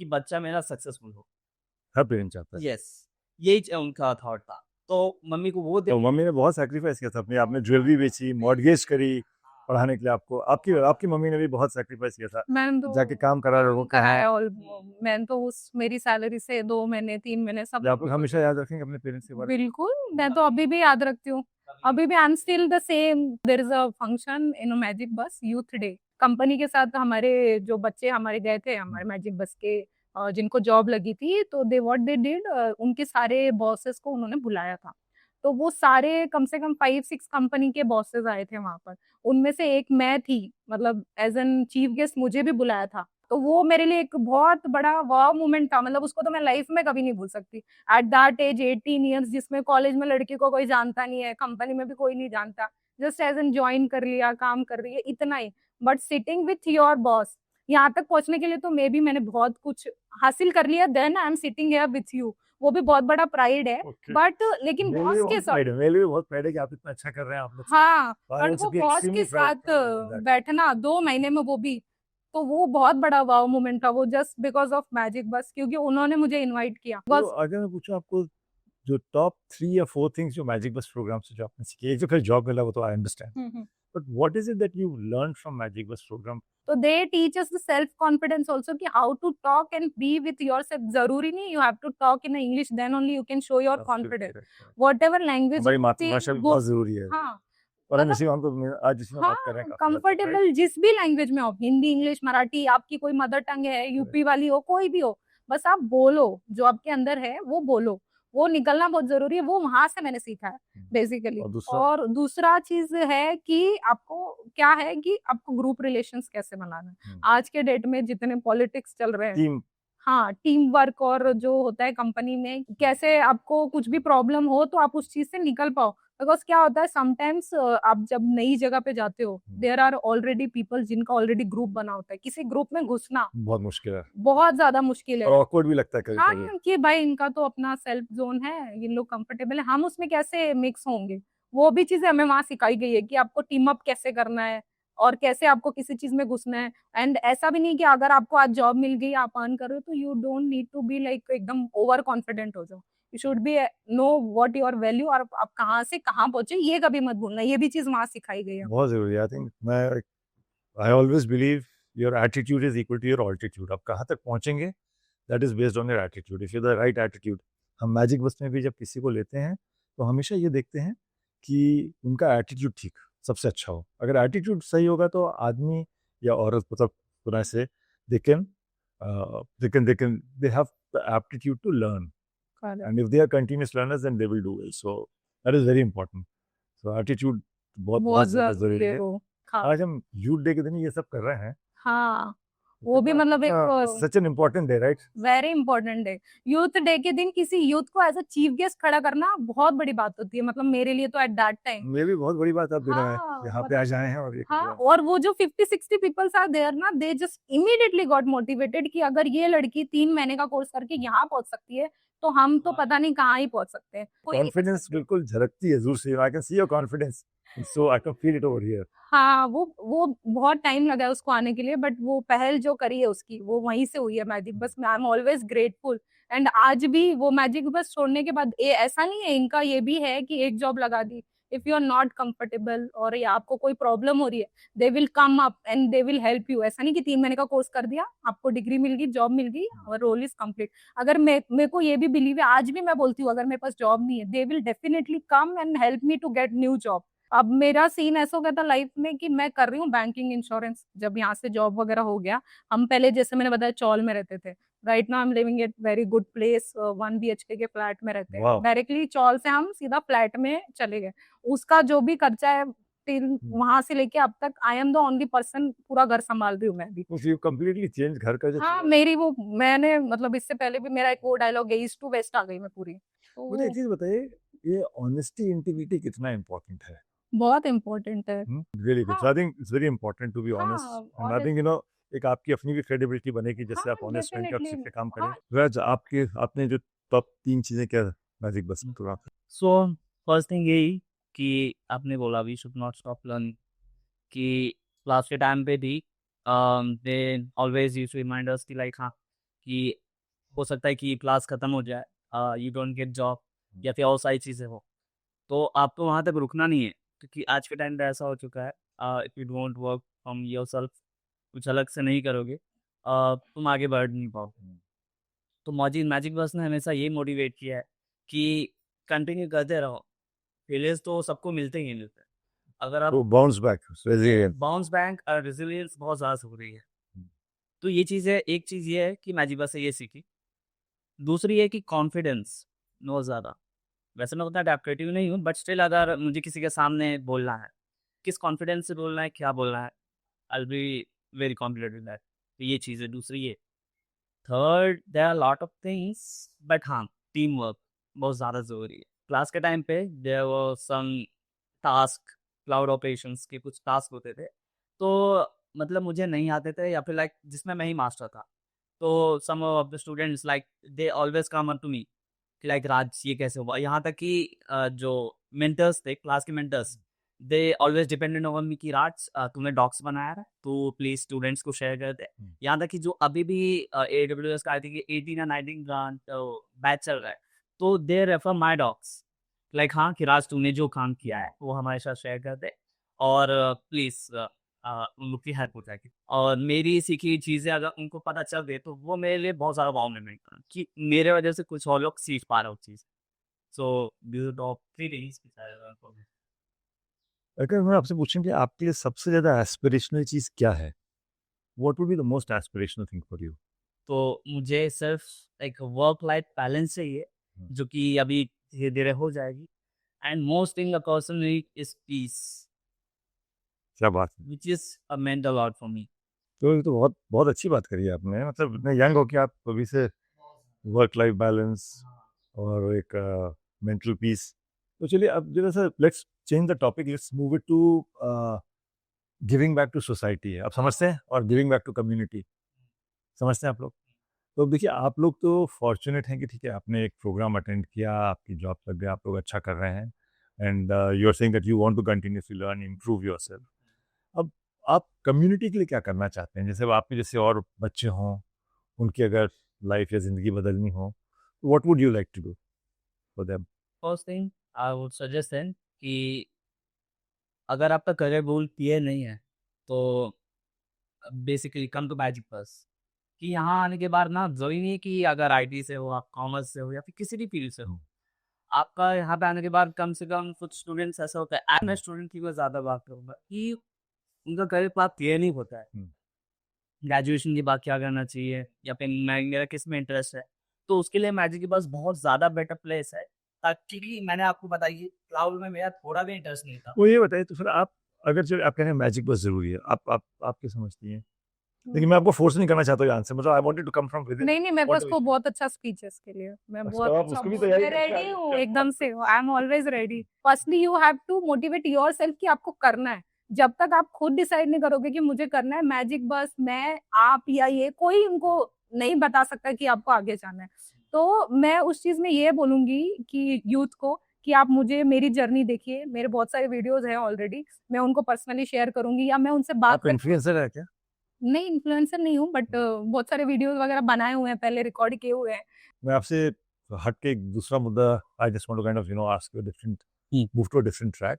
Speaker 2: कि बच्चा मेरा सक्सेसफुल हो।
Speaker 3: हर पेरेंट चाहता है।
Speaker 2: यस, यही उनका थॉट था। तो मम्मी को वो
Speaker 3: तो मम्मी ने बहुत सैक्रिफाइस किया था अपने, आपने ज्वेलरी बेची, मॉर्गेज करी पढ़ाने के लिए आपको, आपकी मम्मी ने भी बहुत सैक्रिफाइस किया था,
Speaker 1: मैंने तो
Speaker 3: जाके काम करा लोगों का।
Speaker 1: कराया, और मैंने तो उस मेरी सैलरी से 2 महीने 3 महीने सब
Speaker 3: आप लोग हमेशा याद रखेंगे अपने पेरेंट्स के बारे में।
Speaker 1: बिल्कुल, मैं तो अभी भी याद रखती हूँ। अभी भी I am still the same. There is a function in Magic Bus youth day, company के साथ हमारे जो बच्चे हमारे गए थे, हमारे मैजिक बस के जिनको जॉब लगी थी, तो दे व्हाट दे डिड, उनके सारे बॉसेस को उन्होंने बुलाया था। तो वो सारे कम से कम 5-6 कंपनी के बॉसेस आए थे वहां पर, उनमें से एक मैं थी, मतलब एज एन चीफ गेस्ट मुझे भी बुलाया था। तो वो मेरे लिए एक बहुत बड़ा वाव मोमेंट था, मतलब उसको तो मैं लाइफ में कभी नहीं भूल सकती। एट दैट एज 18 ईयर्स, जिसमें कॉलेज में लड़की को कोई जानता नहीं है, कंपनी में भी कोई नहीं जानता, जस्ट एज एन ज्वाइन कर लिया, काम कर रही है, इतना ही। But sitting with your boss, यहाँ तक पहुंचने के लिए तो मैंने बहुत कुछ हासिल कर लिया, then I am sitting here with you, वो भी बहुत बड़ा प्राइड है।
Speaker 3: Okay.
Speaker 1: बट लेकिन
Speaker 3: मेरे
Speaker 1: बॉस
Speaker 3: लिए
Speaker 1: के
Speaker 3: बहुत
Speaker 1: साथ,
Speaker 3: pride है, मेरे लिए बहुत प्राइड है कि आप इतना अच्छा कर रहे हैं आप लोग।
Speaker 1: हाँ,
Speaker 3: I
Speaker 1: और
Speaker 3: also
Speaker 1: वो
Speaker 3: be
Speaker 1: बॉस
Speaker 3: extremely
Speaker 1: के
Speaker 3: proud
Speaker 1: साथ
Speaker 3: of that.
Speaker 1: बैठना 2 महीने में, वो भी, तो वो बहुत बड़ा वाव मोमेंट था, वो जस्ट बिकॉज ऑफ मैजिक बस, क्योंकि उन्होंने मुझे इनवाइट किया।
Speaker 3: तो अगर मैं पूछूं आपको, जो टॉप 3 या 4 थिंग्स जो मैजिक बस प्रोग्राम से जो आपने सीखी, एक तो फिर जॉब मिला, वो तो I understand, but what is it that you learn from Magic Bus program?
Speaker 1: तो they teach us the self confidence also, कि how to talk and be with yourself. जरूरी नहीं you have to talk in English, then only you can show your confidence, whatever language.
Speaker 3: हमारी मातृभाषा भी बहुत जरूरी है,
Speaker 1: हाँ,
Speaker 3: और हम इसी आज इसी में बात कर रहे हैं।
Speaker 1: कंफर्टेबल जिस भी लैंग्वेज में हो, हिंदी, इंग्लिश, मराठी, आपकी कोई मदर टंग है, यूपी वाली हो, कोई भी हो, बस आप बोलो, जो आपके अंदर है वो बोलो, वो निकलना बहुत जरूरी है। वो वहां से मैंने सीखा है बेसिकली। और दूसरा चीज है कि आपको क्या है कि आपको ग्रुप रिलेशंस कैसे बनाना है। आज के डेट में जितने पॉलिटिक्स चल रहे हैं, हाँ, टीम वर्क, और जो होता है कंपनी में, कैसे आपको कुछ भी प्रॉब्लम हो तो आप उस चीज से निकल पाओ। बिकॉज क्या होता है, समटाइम्स आप जब नई जगह पे जाते हो, देयर आर ऑलरेडी पीपल जिनका ऑलरेडी ग्रुप बना होता है, किसी ग्रुप में घुसना
Speaker 3: बहुत मुश्किल है,
Speaker 1: बहुत ज्यादा मुश्किल है,
Speaker 3: और ऑकवर्ड भी लगता है कभी कभी।
Speaker 1: हाँ, कि भाई इनका तो अपना सेल्फ जोन है, इन लोग कंफर्टेबल है, हम उसमें कैसे मिक्स होंगे। वो भी चीजें हमें वहां सिखाई गई है कि आपको टीम अप कैसे करना है, और कैसे आपको किसी चीज में घुसना है। एंड ऐसा भी नहीं कि अगर आपको आज जॉब मिल गई, आप अर्न कर रहे हो, तो you don't need to be like एकदम ओवर कॉन्फिडेंट हो जाओ। You should be know what your value, और आप कहाँ से कहाँ पहुंचे, ये कभी मत भूलना। ये भी चीज वहां सिखाई गई है,
Speaker 3: बहुत जरूरी है। I think I always believe your attitude is equal to your altitude. आप कहाँ तक पहुंचेंगे, that is based on your attitude. If you the right attitude, हम मैजिक बस में भी जब किसी को लेते हैं तो हमेशा ये देखते हैं कि उनका एटीट्यूड ठीक सबसे अच्छा हो। अगर एटीट्यूड सही होगा तो आदमी या औरत, मतलब पुनः से they have the aptitude to learn, and if they are continuous learners then they will do well. So that is very important. So attitude बहुत ज़्यादा जरूरी है। आज हम यूथ डे के दिन ये सब कर रहे हैं,
Speaker 1: हाँ, वो भी मतलब एक
Speaker 3: such an important day, right?
Speaker 1: Very important day. Youth day के दिन किसी यूथ को एज अ चीफ गेस्ट खड़ा करना बहुत बड़ी बात होती है, मतलब मेरे लिए तो एट दैट टाइम
Speaker 3: मेरे भी बहुत बड़ी बात आप दिन है यहाँ पे आ जाए हैं। और
Speaker 1: हाँ, और वो जो 50-60 पीपल्स आर देयर ना, they just immediately got motivated कि अगर ये लड़की 3 महीने का कोर्स करके यहाँ पहुंच सकती है, तो हम तो पता नहीं कहाँ ही पहुंच सकते हैं। कोई नहीं कर
Speaker 3: कॉन्फिडेंस
Speaker 1: सकता।
Speaker 3: बिल्कुल झलकती है दूर से, I can see your confidence, so I can feel it over here.
Speaker 1: हाँ, वो बहुत टाइम लगा है उसको आने के लिए, बट वो पहल जो करी है उसकी, वो वहीं से हुई है मैजिक बस में। I am always grateful. And आज भी वो मैजिक बस छोड़ने के बाद ऐसा नहीं है, इनका ये भी है कि एक जॉब लगा दी, if you are not comfortable और या आपको कोई प्रॉब्लम हो रही है, they will come up and they will help you. ऐसा नहीं कि 3 महीने का कोर्स कर दिया, आपको डिग्री मिल गई, जॉब मिल गई और रोल इज कंप्लीट। अगर मेरे को ये भी बिलीव है, आज भी मैं बोलती हूँ, अगर मेरे पास जॉब नहीं है, they will definitely come and help me to get new job. अब मेरा सीन ऐसा हो गया था लाइफ में कि मैं कर रही हूँ बैंकिंग इंश्योरेंस, जब यहाँ से जॉब वगैरह हो गया। हम पहले, जैसे मैंने बताया, चौल में रहते थे। Right now I am living at very good place, 1 BHK के फ्लैट में रहते हैं।
Speaker 3: वाओ।
Speaker 1: डायरेक्टली चौल से हम सीधा फ्लैट में चले गए। उसका जो भी खर्चा है टिल वहां से लेके अब तक, आई एम द ओनली पर्सन, पूरा घर संभाल रही हूँ मैं भी।
Speaker 3: यू कंप्लीटली चेंज घर का जो
Speaker 1: हाँ, मेरी वो, मैंने मतलब इससे पहले भी मेरा एक वो डायलॉग है, ईस्ट टू वेस्ट आ गई मैं पूरी। तो
Speaker 3: मुझे एक
Speaker 1: वो
Speaker 3: चीज बताइए, ये ऑनेस्टी इंटीग्रिटी कितना इम्पोर्टेंट है?
Speaker 1: बहुत इम्पोर्टेंट है।
Speaker 3: रियली गुड,
Speaker 1: हाँ,
Speaker 3: so I think it's very important to be honest,
Speaker 1: हाँ,
Speaker 3: and I think you know एक आपकी अपनी भी क्रेडिबिलिटी बनेगी जैसे
Speaker 1: हाँ,
Speaker 3: आप ऑनेस्ट बन के आप
Speaker 1: डेफिनेटली।
Speaker 3: सीख के काम करें।
Speaker 1: हाँ,
Speaker 3: राज, आपके आपने जो टॉप 3 चीजें क्या मैजिक बस में थोड़ा?
Speaker 2: सो फर्स्ट थिंग यही कि आपने बोला we should not stop learning, कि क्लास के टाइम पे भी they always use to remind us कि लाइक हाँ, कि हो सकता है कि क्लास खत्म हो जाए, यू डोंट गेट जॉब या फिर और सारी चीज़ें हो, तो आपको वहाँ तक रुकना नहीं है, क्योंकि आज के टाइम पे ऐसा हो चुका है, if you don't work from yourself, कुछ अलग से नहीं करोगे, तुम आगे बढ़ नहीं पाओगे। तो मैजिक बस ने हमेशा ये मोटिवेट किया है कि कंटिन्यू करते रहो, फेलियर्स तो सबको मिलते ही मिलते हैं। अगर आप
Speaker 3: तो bounce back, resilient.
Speaker 2: Bounce back और रेजिलियंस बहुत ज़्यादा हो रही है। तो ये चीज़ है, एक चीज़ ये है कि मैजिक बस से ये सीखी। दूसरी है कि कॉन्फिडेंस बहुत ज़्यादा। वैसे मैं उतना डेप्रेटिव नहीं हूँ, बट स्टिल अगर मुझे किसी के सामने बोलना है, किस कॉन्फिडेंस से बोलना है, क्या बोलना है, I will be very confident in that. तो ये चीज़ है। दूसरी ये, third, there are lot of things, but हाँ, टीम वर्क बहुत ज़्यादा ज़रूरी है। क्लास के टाइम पे there were some task, cloud operations के कुछ टास्क होते थे, तो मतलब मुझे नहीं आते थे या फिर लाइक जिसमें मैं ही मास्टर था। तो some of the students like they always come up to me कि लाइक राज ये कैसे हुआ, यहाँ तक कि जो मेंटर्स थे, क्लास के mentors, they always dependent on me कि राज तूने डॉक्स बनाया है तो प्लीज स्टूडेंट्स को शेयर कर दे। यहाँ तक कि जो अभी भी AWS का आई थिंक 18 या 19 ग्रांट बैच चल रहा है, तो they refer my docs like हाँ कि राज तूने जो काम किया है वो हमारे साथ शेयर कर दे, और प्लीज उन लोग की हेल्प हो जाएगी। और मेरी सीखी हुई चीज़ें अगर उनको पता चल गई तो वो मेरे लिए बहुत ज़्यादा वाव मोमेंट था कि मेरे वजह से कुछ और लोग सीख पा रहे हो चीज़। सो दिस टॉप 3 थिंग्स
Speaker 3: अगर मैं आपसे पूछूं कि आपके लिए सबसे ज्यादा एस्पिरेशनल चीज क्या है, what would be the most aspirational thing for you?
Speaker 2: तो मुझे सिर्फ एक वर्क लाइफ बैलेंस चाहिए, जो कि अभी धीरे धीरे हो जाएगी। And most thing personally is peace,
Speaker 3: क्या बात है,
Speaker 2: which is a mental lot for me.
Speaker 3: तो ये तो बहुत बहुत अच्छी बात करी है आपने, मतलब इतने यंग हो कि आप अभी से वर्क लाइफ बैलेंस और एक मेंटल पीस। तो चलिए अब जरा सा let's change the topic, let's move it to giving back to society है, आप समझते हैं, और गिविंग बैक टू कम्युनिटी, समझते हैं आप लोग? तो देखिए आप लोग तो फॉर्चुनेट हैं कि ठीक है आपने एक प्रोग्राम अटेंड किया, आपकी जॉब लग गई, आप लोग अच्छा कर रहे हैं, and you are saying that you want to continuously learn, improve yourself. अब आप कम्युनिटी के लिए क्या करना चाहते हैं? जैसे आपके जैसे और बच्चे हों, उनकी अगर लाइफ या ज़िंदगी बदलनी हो, what would you like to do for them?
Speaker 2: First thing I would suggest then कि अगर आपका करियर गोल क्लियर नहीं है तो बेसिकली कम टू मैजिक बस। कि यहाँ आने के बाद ना जरूरी नहीं है कि अगर IT से हो, आप कॉमर्स से हो या फिर किसी भी फील्ड से हो, आपका यहाँ पे आने के बाद कम से कम कुछ स्टूडेंट्स ऐसा होता है, मैं स्टूडेंट की मैं ज़्यादा बात करूँगा, कि उनका करियर पाथ क्लियर नहीं होता है। ग्रेजुएशन के बाद क्या करना चाहिए या फिर मेरा किस में इंटरेस्ट है, तो उसके लिए मैजिक के पास बहुत ज़्यादा बेटर प्लेस है। ताकि मैंने आपको बताइए क्लाउड में मेरा थोड़ा भी इंटरेस्ट नहीं था।
Speaker 3: वो ये बताइए, तो फिर आप अगर जो आप कह रहे हैं मैजिक बस ज़रूरी है, आप क्या समझती हैं? लेकिन मैं आपको फोर्स नहीं करना चाहता हूँ आंसर, मतलब I wanted to come from with in.
Speaker 1: नहीं, मेरे पास को बहुत अच्छा स्पीच है इसके लिए। मैं
Speaker 3: अच्छा,
Speaker 1: बहुत
Speaker 3: तो आप
Speaker 1: अच्छा
Speaker 3: उसको भी तैयारी
Speaker 1: मैं
Speaker 3: करके
Speaker 1: रेडी
Speaker 3: आए
Speaker 1: हूँ
Speaker 3: हैं?
Speaker 1: एकदम से। I am always ready. Firstly you have to motivate yourself कि आपको करना है। जब तक आप खुद डिसाइड नहीं करोगे कि मुझे करना है, मैजिक बस मैं, आप या ये कोई उनको नहीं बता सकता कि आपको आगे जाना है। तो मैं उस चीज़ में ये बोलूँगी कि यूथ को कि आप मुझे मेरी जर्नी देखिए, मेरे बहुत सारे वीडियोज़ हैं ऑलरेडी, मैं उनको पर्सनली शेयर करूँगी या मैं उनसे बात
Speaker 3: आप इन्फ्लुएंसर है क्या?
Speaker 1: नहीं, इन्फ्लुएंसर नहीं हूँ बट बहुत सारे वीडियोज़ वगैरह बनाए हुए हैं, पहले रिकॉर्ड किए हुए हैं।
Speaker 3: मैं आपसे हट के एक दूसरा मुद्दा, I just want to kind of ask you different, move to a different track.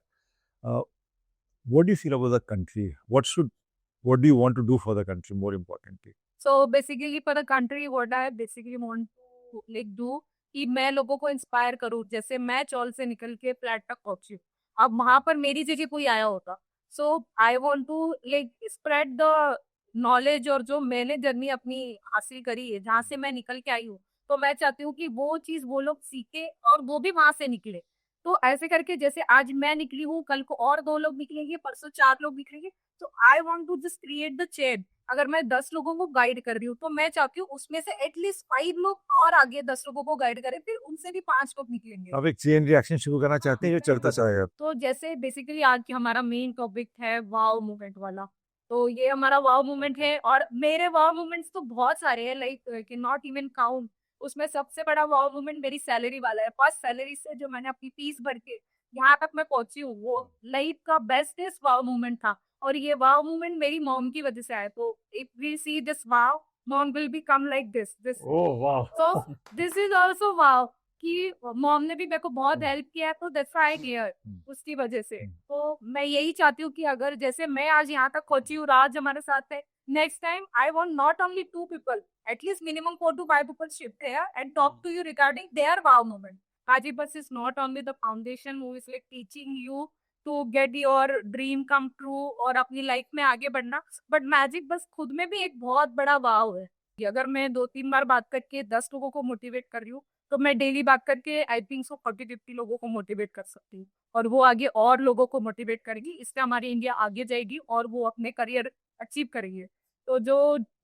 Speaker 3: What do you feel about the country? What do you want to do for the country more importantly?
Speaker 1: So basically for the country what I basically want to like do कि मैं लोगों को inspire करूँ, जैसे मैं चौल से निकल के फ्लैट तक पहुंची, अब वहां पर मेरी जगह कोई आया होता, so I want to like spread the knowledge, और जो मैंने जर्नी अपनी हासिल करी है जहाँ से मैं निकल के आई हूँ, तो मैं चाहती हूँ कि वो चीज वो लोग सीखे और वो भी वहां से निकले। तो ऐसे करके जैसे आज मैं निकली हूँ, कल को और 2 लोग निकलेंगे, परसों 4 लोग निकलेंगे, तो I want to just create the chain. अगर मैं 10 लोगों को गाइड कर रही हूँ, तो मैं चाहती हूँ उसमें से एटलीस्ट 5 लोग और आगे 10 लोगों को गाइड करें, फिर उनसे भी 5 लोग निकलेंगे।
Speaker 3: आप एक चेन रिएक्शन शुरू करना चाहते हैं, जो चलता जाएगा.
Speaker 1: तो जैसे बेसिकली आज की हमारा मेन टॉपिक है वाव मूवमेंट वाला, तो ये हमारा वाव मूवमेंट है और मेरे वाव मूवमेंट्स तो बहुत सारे हैं, लाइक कि नॉट इवन काउंट। उसमें सबसे बड़ा वाव मूवमेंट मेरी सैलरी वाला है। फर्स्ट सैलरी से जो मैंने अपनी फीस भर के यहाँ तक मैं पहुंची हूँ, वो लाइफ का बेस्टेस्ट वाव मूवमेंट था, और ये वाव मूवमेंट मेरी मॉम की वजह से आया। तो if we see this wow, mom will become like this
Speaker 3: oh वाह.
Speaker 1: So this is also wow कि मॉम ने भी मेरे को बहुत हेल्प किया है, तो दैट्स व्हाई आई केयर उसकी वजह से। तो मैं यही चाहती हूँ कि अगर जैसे मैं आज यहाँ तक पहुंची हूँ, राज हमारे साथ है, next time I want not only 2 people, at least minimum 4 to 5 people shift here and talk to you regarding their wow moment. Haji Bus is not only the foundation who is like teaching you to get your dream come true और अपनी life में आगे बढ़ना, but magic बस खुद में भी एक बहुत बड़ा वाव है। कि अगर मैं 2-3 बार बात करके 10 लोगों को मोटिवेट कर रही हूँ, तो मैं डेली बात करके आई थिंक सो 40-50 लोगों को मोटिवेट कर सकती हूँ, और वो आगे और लोगों को मोटिवेट करेगी। इससे हमारी इंडिया आगे जाएगी और वो अपने करियर अचीव करेंगे। तो जो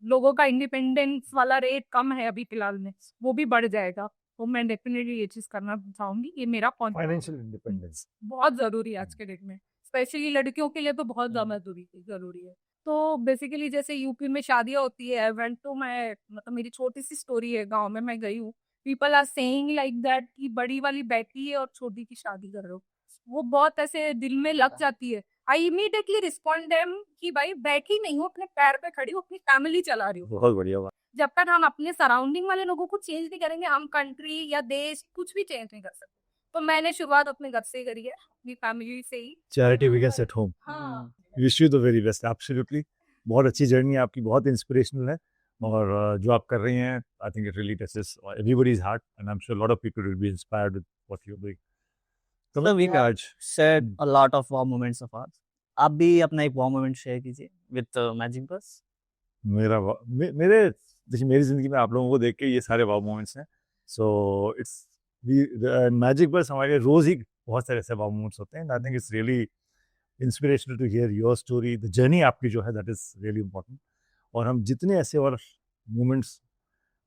Speaker 1: लोगों का इंडिपेंडेंस वाला रेट कम है अभी फिलहाल में, वो भी बढ़ जाएगा। तो मैं डेफिनेटली ये चीज करना चाहूंगी। ये मेरा पॉइंट
Speaker 3: फाइनेंशियल इंडिपेंडेंस
Speaker 1: बहुत जरूरी है आज के डेट में, स्पेशली लड़कियों के लिए तो बहुत ज्यादा जरूरी है। तो बेसिकली जैसे यूपी में शादियां होती है, इवेंट, तो मैं मतलब मेरी छोटी सी स्टोरी है, गांव में मैं गई हूँ, people are saying like that कि बड़ी वाली बैठी है और छोटी की शादी कर रहे हो, वो बहुत ऐसे दिल में लग जाती है। आई इमीडिएटली रिस्पॉन्ड देम कि भाई बैठी नहीं हो, अपने पैर पे खड़ी हो, अपनी फैमिली चला रही हो।
Speaker 3: बहुत बढ़िया बात.
Speaker 1: जब तक हम अपने सराउंडिंग वाले लोगों को चेंज नहीं करेंगे, हम कंट्री या देश कुछ भी चेंज नहीं कर सकते। तो मैंने शुरुआत अपने घर से ही करी है, अपनी फैमिली से ही।
Speaker 3: Charity begins at home.
Speaker 1: हाँ,
Speaker 3: wish you the very best. Absolutely बहुत अच्छी जर्नी है आपकी, बहुत इंस्पिरेशनल है, और जो आप कर रही हैं, I think it really touches everybody's heart, and I am sure lot of people will be inspired with what you are doing. तो
Speaker 2: So we have
Speaker 3: आज
Speaker 2: shared a lot of wow moments of ours. आप भी अपना एक wow moment share कीजिए with Magic Bus.
Speaker 3: मेरे देखिए, मेरी जिंदगी में आप लोगों को देख के ये सारे वाव मोमेंट्स हैं. सो इट्स मैजिक बस हमारे रोज ही बहुत सारे ऐसे वाव मोमेंट्स होते हैं. I think it's really inspirational to hear your story. The journey आपकी जो है, दैट इज रियली इम्पोर्टेंट. और हम जितने ऐसे और मोमेंट्स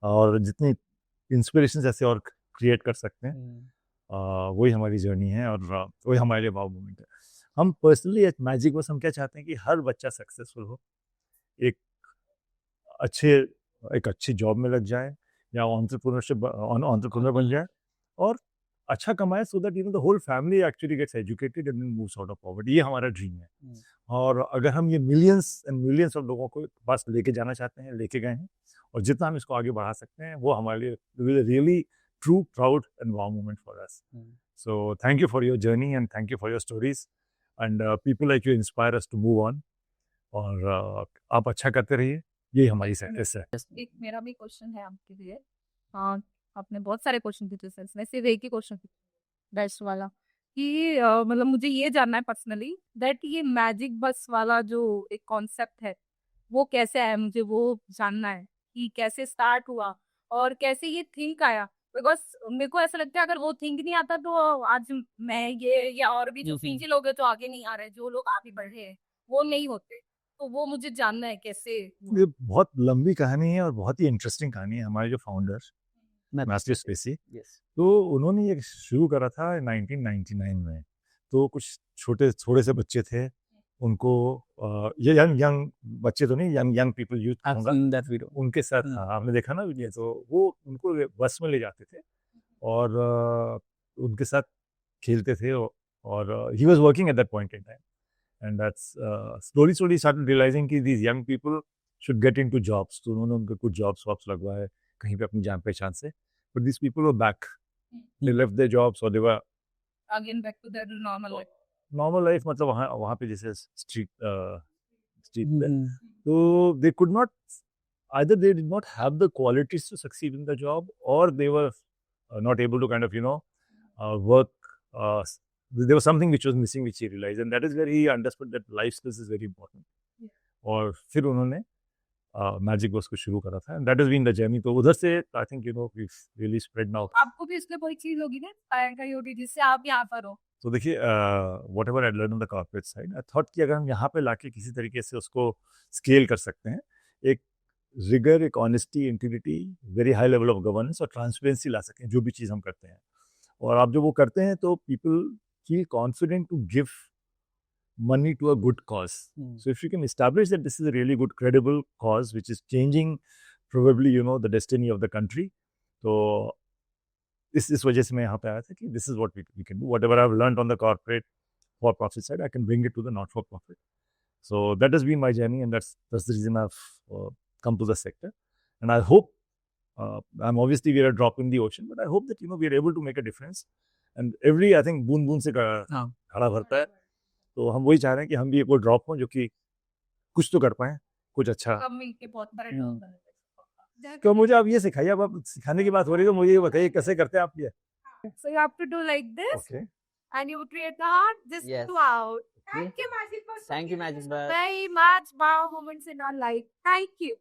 Speaker 3: और जितने इंस्पिरेशन ऐसे और क्रिएट कर सकते हैं, वही हमारी जर्नी है, और वही हमारे लिए वाव मोमेंट है. हम पर्सनली एट मैजिक बस हम क्या चाहते हैं कि हर बच्चा सक्सेसफुल हो, एक अच्छी जॉब में लग जाए, या एंटरप्रेन्योर बन जाए, और अच्छा कमाए, so that the whole family actually gets educated and moves out of poverty. ये हमारा ड्रीम है. और अगर हम ये मिलियंस एंड मिलियंस ऑफ लोगों को पास लेके जाना चाहते हैं, लेके गए हैं, और जितना हम इसको आगे बढ़ा सकते हैं, वो हमारे लिए really true, proud and wow moment for us. So thank you for your journey, and thank you for your stories, and people like you inspire us to move on. और आप अच्छा करते रहिए, यही हमारी सक्सेस है.
Speaker 1: एक मेरा भी क्वेश्चन है आपके लिए। हाँ, आपने बहुत सारे क्वेश्चन पूछे सर, मैं सिर्फ एक ही क्वेश्चन बेस्ट वाला कि मतलब मुझे ये जानना है पर्सनली दैट ये मैजिक बस वाला जो एक कॉन्सेप्ट है, वो कैसे आया, मुझे वो जानना है कि कैसे स्टार्ट हुआ और कैसे ये थिंक आया। बिकॉज मेरे को ऐसा लगता है अगर वो थिंक नहीं आता तो आज मैं ये या और भी जो पीछे लोग हैं जो आगे नहीं आ रहे, जो लोग आगे बढ़ रहे हैं, वो नहीं होते। तो वो मुझे जानना है कैसे।
Speaker 3: ये बहुत लंबी कहानी है और बहुत ही इंटरेस्टिंग कहानी है. हमारे जो फाउंडर मैथ्यू स्पेसी, तो उन्होंने ये शुरू करा था 1999 में. तो कुछ थोड़े से बच्चे थे, उनको ये यंग बच्चे तो नहीं, यंग पीपल, यूथ
Speaker 2: I've
Speaker 3: होगा,
Speaker 2: seen that video.
Speaker 3: उनके साथ
Speaker 2: हाँ।
Speaker 3: आपने देखा ना वीडियो, तो वो उनको बस में ले जाते थे और उनके साथ खेलते थे और he was working at that point in time, and that's slowly started realizing कि these young people should get into jobs. तो उन्होंने उनको कुछ jobs लगवाए कहीं पे अपनी जान पहचान से, but these people were back. They left their jobs or they were
Speaker 1: Again back to their normal life.
Speaker 3: normal life, मतलब वहाँ पे जैसे street पे,
Speaker 2: Mhm.
Speaker 3: so they could not, either they did not have the qualities to succeed in the job, or they were not able to kind of work. There was something which was missing, which he realized, and that is where he understood that life skills is very important. और फिर उन्होंने magic बस को शुरू करा था, and that has been the journey. तो उधर से I think we've really spread now.
Speaker 1: आपको भी इसलिए कोई चीज होगी ना इंस्पायर करी होगी जिससे आप यहाँ पर हो.
Speaker 3: तो देखिए whatever I learned on the corporate side, I thought कि अगर हम यहाँ पे लाके किसी तरीके से उसको स्केल कर सकते हैं, एक रिगर, एक honesty, integrity, very high level of governance और ट्रांसपेरेंसी ला सकें जो भी चीज़ हम करते हैं, और आप जब वो करते हैं तो people feel confident to give money to a good cause. So if you can establish that this is a really good, credible cause which is changing probably the destiny of the country, तो इस वजह से मैं यहाँ पे आया था कि this is what we can do. Whatever I've learned on the corporate for profit side, I can bring it to the not for profit. So that has been my journey, and that's the reason I've come to the sector. And I hope I'm obviously we're a drop in the ocean, but I hope that we are able to make a difference. And every, I think, बूंद से घड़ा भरता है, तो हम वही चाह रहे हैं कि हम भी एक वो ड्रॉप हों जो कि कुछ तो कर पाएं, कुछ अच्छा.
Speaker 1: सब मिलके बहुत बड़े ड्रॉप बने.
Speaker 3: तो मुझे आप ये सिखाइए, अब आप सिखाने की बात हो रही है तो मुझे ये बताइए कैसे करते हैं आप ये.
Speaker 1: So you have to do like this,
Speaker 3: Okay.
Speaker 1: and you create the heart. This
Speaker 2: Yes.
Speaker 1: two out. Thank you, Magic Bus.
Speaker 2: Thank you, Magic Bus.
Speaker 1: Very much. Wow, moments in our life. Thank you.